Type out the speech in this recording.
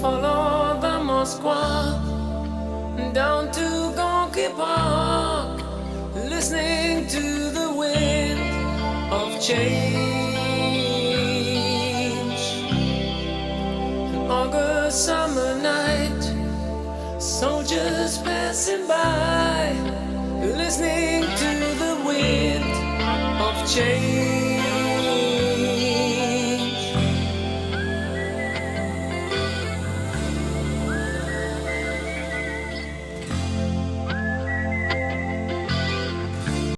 Follow the Moskva down to Gonky Park, listening to the wind of change. An August summer night, soldiers passing by, listening to the wind of change.